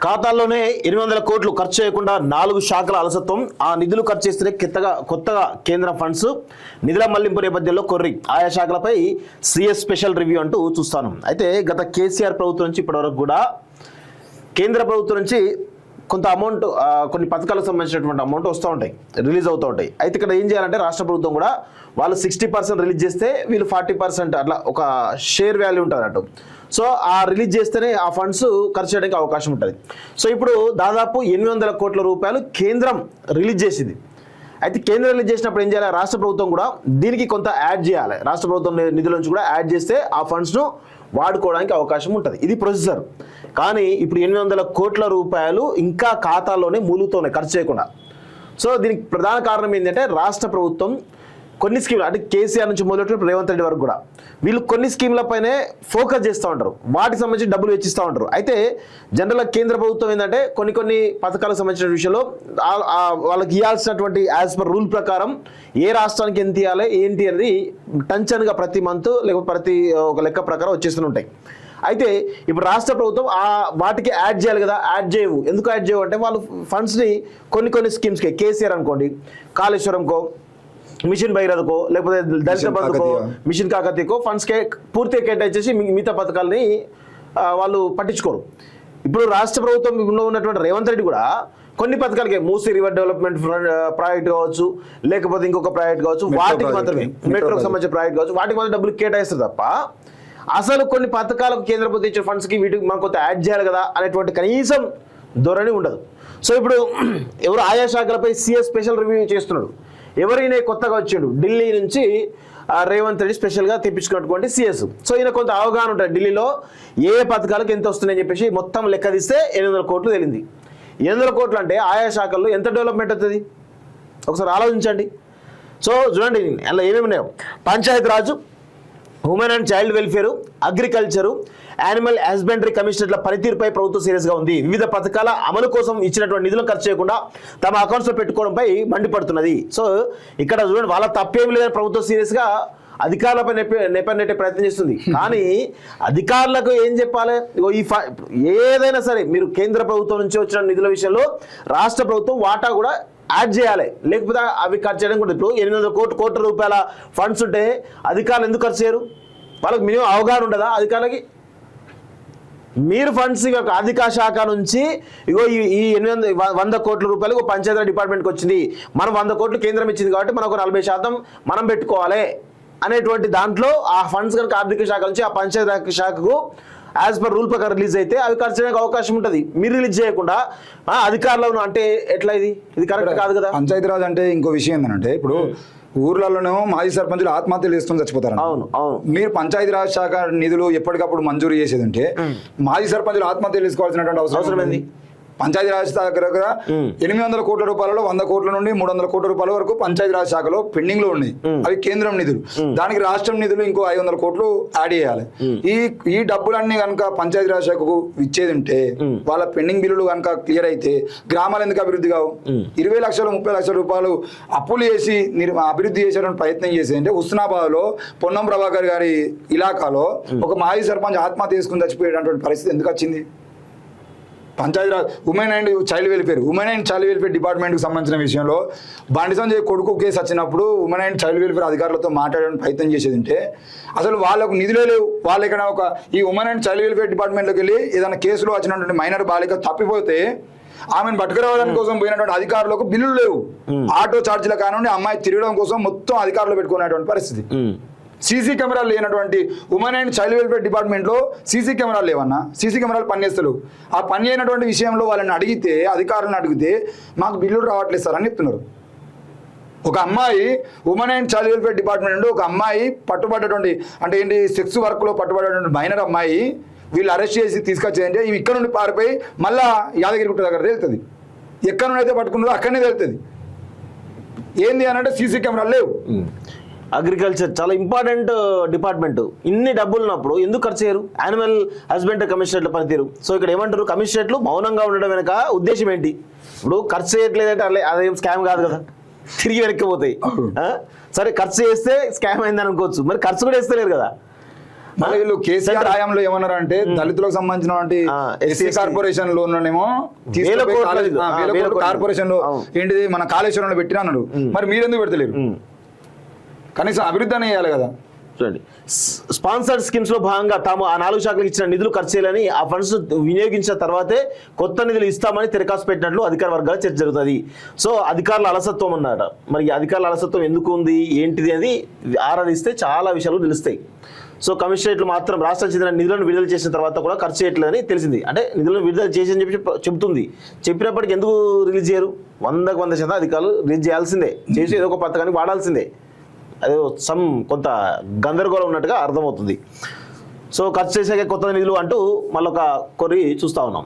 ఖాతాల్లోనే 800 కోట్లు ఖర్చు చేయకుండా 4 శాఖల అలసత్వం. ఆ నిధులు ఖర్చు చేస్తే కొత్తగా కేంద్ర ఫండ్స్ నిధుల మళ్లింపు నేపథ్యంలో కొర్రి ఆయా శాఖలపై సిఎస్ స్పెషల్ రివ్యూ అంటూ చూస్తాను. అయితే గత కేసీఆర్ ప్రభుత్వం నుంచి ఇప్పటివరకు కూడా కేంద్ర ప్రభుత్వం నుంచి కొంత అమౌంట్, కొన్ని పథకాలకు సంబంధించినటువంటి అమౌంట్ వస్తూ ఉంటాయి, రిలీజ్ అవుతూ ఉంటాయి. అయితే ఇక్కడ ఏం చేయాలంటే రాష్ట్ర ప్రభుత్వం కూడా వాళ్ళు 60% రిలీజ్ చేస్తే వీళ్ళు 40% అట్లా ఒక షేర్ వాల్యూ ఉంటుంది అన్నట్టు. సో ఆ రిలీజ్ చేస్తేనే ఆ ఫండ్స్ ఖర్చు చేయడానికి అవకాశం ఉంటుంది. సో ఇప్పుడు దాదాపు 800 కోట్ల రూపాయలు కేంద్రం రిలీజ్ చేసింది. అయితే కేంద్రం రిలీజ్ చేసినప్పుడు ఏం చేయాలి, రాష్ట్ర ప్రభుత్వం కూడా దీనికి కొంత యాడ్ చేయాలి. రాష్ట్ర ప్రభుత్వం నిధుల నుంచి కూడా యాడ్ చేస్తే ఆ ఫండ్స్ను వాడుకోవడానికి అవకాశం ఉంటుంది. ఇది ప్రొసీజర్. కానీ ఇప్పుడు 800 కోట్ల రూపాయలు ఇంకా ఖాతాల్లోనే మూలుగుతున్నాయి ఖర్చు చేయకుండా. సో దీనికి ప్రధాన కారణం ఏంటంటే రాష్ట్ర ప్రభుత్వం కొన్ని స్కీమ్లు, అంటే కేసీఆర్ నుంచి మొదలెట్టి రేవంత్ రెడ్డి వరకు కూడా వీళ్ళు కొన్ని స్కీమ్లపైనే ఫోకస్ చేస్తూ ఉంటారు, వాటికి సంబంధించి డబ్బులు వెచ్చిస్తూ ఉంటారు. అయితే జనరల్గా కేంద్ర ప్రభుత్వం ఏంటంటే కొన్ని పథకాలకు సంబంధించిన విషయంలో వాళ్ళకి ఇవ్వాల్సినటువంటి యాజ్ పర్ రూల్ ప్రకారం ఏ రాష్ట్రానికి ఎంత ఇవ్వాలి ఏంటి అనేది టంచన్గా ప్రతి మంత్ లేకపోతే ప్రతి ఒక లెక్క ప్రకారం వచ్చేస్తూనే ఉంటాయి. అయితే ఇప్పుడు రాష్ట్ర ప్రభుత్వం వాటికి యాడ్ చేయాలి కదా, యాడ్ చేయవు. ఎందుకు యాడ్ చేయవు అంటే వాళ్ళు ఫండ్స్ని కొన్ని స్కీమ్స్కి, కేసీఆర్ అనుకోండి, కాళేశ్వరంకో, మిషన్ భగీరథకో, లేకపోతే దళిత బంధుకో, మిషన్ కాకతీయకో ఫండ్స్కే పూర్తిగా కేటాయించేసి మిగతా పథకాలని వాళ్ళు పట్టించుకోరు. ఇప్పుడు రాష్ట్ర ప్రభుత్వంలో ఉన్నటువంటి రేవంత్ రెడ్డి కూడా కొన్ని పథకాలకి, మూసీ రివర్ డెవలప్మెంట్ ప్రాజెక్ట్ కావచ్చు, లేకపోతే ఇంకొక ప్రాజెక్ట్ కావచ్చు, వాటికి మాత్రమే, మెట్రోకి సంబంధించిన ప్రాజెక్ట్ కావచ్చు, వాటికి మాత్రం డబ్బులు కేటాయిస్తారు తప్ప అసలు కొన్ని పథకాలకు కేంద్ర ప్రభుత్వం ఇచ్చే ఫండ్స్కి వీటికి మనం కొంత యాడ్ చేయాలి కదా అనేటువంటి కనీసం ధోరణి ఉండదు. సో ఇప్పుడు ఎవరు ఆయా శాఖలపై సిఎస్ స్పెషల్ రివ్యూ చేస్తున్నాడు. ఎవరైనా కొత్తగా వచ్చాడు ఢిల్లీ నుంచి రేవంత్ రెడ్డి స్పెషల్గా తెప్పించుకున్నటువంటి సిఎస్. సో ఈయన కొంత అవగాహన ఉంటుంది ఢిల్లీలో ఏ పథకాలకు ఎంత వస్తున్నాయని చెప్పేసి మొత్తం లెక్క తీస్తే 800 కోట్లు తేలింది. 800 కోట్లు అంటే ఆయా శాఖల్లో ఎంత డెవలప్మెంట్ అవుతుంది ఒకసారి ఆలోచించండి. సో చూడండి అందులో ఏమేమి ఉన్నాయో: Panchayati Raj, women and child welfare, agriculture, animal husbandry కమిషనర్ల పనితీరుపై ప్రభుత్వం సీరియస్గా ఉంది. వివిధ పథకాల అమలు కోసం ఇచ్చినటువంటి నిధులను ఖర్చు చేయకుండా తమ అకౌంట్స్లో పెట్టుకోవడంపై మండిపడుతున్నది. సో ఇక్కడ చూడండి, వాళ్ళ తప్పేం లేదని ప్రభుత్వం సీరియస్గా అధికారులపై నెట్టే ప్రయత్నం చేస్తుంది. కానీ అధికారులకు ఏం చెప్పాలి, ఏదైనా సరే మీరు కేంద్ర ప్రభుత్వం నుంచి వచ్చిన నిధుల విషయంలో రాష్ట్ర ప్రభుత్వం వాటా కూడా యాడ్ చేయాలి, లేకపోతే అవి ఖర్చు చేయడం కూడా. ఇప్పుడు 800 కోట్ల రూపాయల ఫండ్స్ ఉంటే అధికారులు ఎందుకు ఖర్చు చేయరు? వాళ్ళకి మినిమం అవగాహన ఉండదా అధికారులకి? మీరు ఫండ్స్ ఆర్థిక శాఖ నుంచి ఇగో ఈ 100 కోట్ల రూపాయలు పంచాయతీ డిపార్ట్మెంట్కి వచ్చింది, మనం 100 కోట్లు కేంద్రం ఇచ్చింది కాబట్టి మనం ఒక 40% మనం పెట్టుకోవాలి అనేటువంటి దాంట్లో ఆ ఫండ్స్ కనుక ఆర్థిక శాఖ నుంచి ఆ పంచాయతీ శాఖకు యాజ్ పర్ రూల్ ప్రకారం రిలీజ్ అయితే అవి ఖర్చు చేయడానికి అవకాశం ఉంటుంది. మీరు రిలీజ్ చేయకుండా అధికారులను అంటే ఎట్లా? ఇది కరెక్ట్ కాదు కదా. పంచాయతీరాజ్ అంటే ఇంకో విషయం ఏంటంటే, ఇప్పుడు ఊర్లలోనేమో మాజీ సర్పంచులు ఆత్మహత్యలు చేస్తూ చచ్చిపోతారు. అవును. మీరు పంచాయతీరాజ్ శాఖ నిధులు ఎప్పటికప్పుడు మంజూరు చేసేది ఉంటే మాజీ సర్పంచులు ఆత్మహత్యలు చేసుకోవాల్సినటువంటి అవసరం ఏంది? పంచాయతీరాజ్ దగ్గర 800 కోట్ల రూపాయలలో 100 కోట్ల నుండి 300 కోట్ల రూపాయల వరకు పంచాయతీరాజ్ శాఖలో పెండింగ్ లో ఉన్నాయి. అవి కేంద్రం నిధులు. దానికి రాష్ట్రం నిధులు ఇంకో 500 కోట్లు యాడ్ చేయాలి. ఈ డబ్బులన్నీ కనుక పంచాయతీరాజ్ శాఖకు ఇచ్చేది ఉంటే వాళ్ళ పెండింగ్ బిల్లులు కనుక క్లియర్ అయితే గ్రామాలు ఎందుకు అభివృద్ధి కావు? 20 లక్షలు 30 లక్షల రూపాయలు అప్పులు చేసి అభివృద్ధి చేసేటువంటి ప్రయత్నం చేసి అంటే హుస్నాబాద్ లో పొన్నం ప్రభాకర్ గారి ఇలాకాలో ఒక మాజీ సర్పంచ్ ఆత్మహత్య చేసుకుని చచ్చిపోయేటటువంటి పరిస్థితి ఎందుకు వచ్చింది? Panchayati Raj women and child welfare డిపార్ట్మెంట్కి సంబంధించిన విషయంలో బండి సంజయ్ కొడుకు కేసు వచ్చినప్పుడు ఉమెన్ అండ్ చైల్డ్ వెల్ఫేర్ అధికారులతో మాట్లాడడానికి ప్రయత్నం చేసేది ఉంటే అసలు వాళ్ళకు నిధులే లేవు. వాళ్ళు ఇక్కడ ఈ ఉమెన్ అండ్ చైల్డ్ వెల్ఫేర్ డిపార్ట్మెంట్లోకి వెళ్ళి ఏదైనా కేసులో వచ్చినటువంటి మైనర్ బాలిక తప్పిపోతే ఆమెను పట్టుకురావడానికి కోసం పోయినటువంటి అధికారులకు బిల్లులు లేవు. ఆటో ఛార్జీల కానివ్వండి, అమ్మాయి తిరగడం కోసం మొత్తం అధికారులు పెట్టుకునేటువంటి పరిస్థితి. సీసీ కెమెరాలు లేనటువంటి ఉమెన్ అండ్ చైల్డ్ వెల్ఫేర్ డిపార్ట్మెంట్లో సీసీ కెమెరాలు లేవన్నా, సీసీ కెమెరాలు పనిచేస్తలేవు. ఆ పని అయినటువంటి విషయంలో వాళ్ళని అడిగితే, అధికారులను అడిగితే మాకు బిల్లులు రావట్లేదు సార్ అని చెప్తున్నారు. ఒక అమ్మాయి women and child welfare department నుండి ఒక అమ్మాయి పట్టుబడ్డటువంటి, అంటే ఏంటి, సెక్స్ వర్క్లో పట్టుబడ్డటువంటి మైనర్ అమ్మాయి వీళ్ళు అరెస్ట్ చేసి తీసుకొచ్చేయంటే ఇవి ఇక్కడ నుండి పారిపోయి మళ్ళా యాదగిరిగుట్ట దగ్గర తెలుస్తుంది. ఎక్కడ నుండి అయితే పట్టుకున్నారో అక్కడనే తెలుస్తుంది. ఏంది అని అంటే సీసీ కెమెరాలు లేవు. అగ్రికల్చర్ చాలా ఇంపార్టెంట్ డిపార్ట్మెంట్. ఇన్ని డబ్బులు ఉన్నప్పుడు ఎందుకు ఖర్చు చేయరు? యానిమల్ హస్బెండరీ కమిషనరేట్ల పనితీరు. సో ఇక్కడ ఏమంటారు, కమిషనరేట్లు మౌనంగా ఉండడం వెనక ఉద్దేశం ఏంటి? ఇప్పుడు ఖర్చు చేయట్లేదంటే అదేం స్కామ్ కాదు కదా, తిరిగి వెనక్కి పోతాయి. సరే ఖర్చు చేస్తే స్కామ్ అయిందని అనుకోవచ్చు, మరి ఖర్చు కూడా వేస్తలేరు కదా. మళ్ళీ వీళ్ళు కేసీఆర్ హయాంలో ఏమన్నారు అంటే దళితులకు సంబంధించినటువంటి ఎస్సీ కార్పొరేషన్ లోనేమో కార్పొరేషన్ లో ఏంటిది మన కాళేశ్వరంలో పెట్టిన అన్నాడు. మరి మీరెందుకు పెడతలేరు? కనీసం అభివృద్ధి అని చేయాలి కదా. చూడండి, స్పాన్సర్డ్ స్కీమ్స్ లో భాగంగా తాము ఆ 4 శాఖలకు ఇచ్చిన నిధులు ఖర్చు చేయాలని, ఆ ఫండ్స్ వినియోగించిన తర్వాతే కొత్త నిధులు ఇస్తామని తెరకాసు పెట్టినట్లు అధికార వర్గాల చర్చ జరుగుతుంది. సో అధికారుల అలసత్వం అన్నమాట. మరి ఈ అధికారుల అలసత్వం ఎందుకు ఉంది ఏంటిది అని ఆరాధిస్తే చాలా విషయాలు తెలుస్తాయి. సో కమిషనరేట్లు మాత్రం రాష్ట్రానికి చెందిన నిధులను విడుదల చేసిన తర్వాత కూడా ఖర్చు చేయట్లేదని తెలిసింది. అంటే నిధులను విడుదల చేసి అని చెప్పి చెబుతుంది. చెప్పినప్పటికీ ఎందుకు రిలీజ్ చేయరు? 100% అధికారులు రిలీజ్ చేయాల్సిందే, చేసి ఏదో ఒక పథకానికి వాడాల్సిందే. అదే కొంత గందరగోళం ఉన్నట్టుగా అర్థమవుతుంది. సో ఖర్చు చేసాక కొత్త నిధులు అంటూ మళ్ళొక కొర్రీ చూస్తూ ఉన్నాం.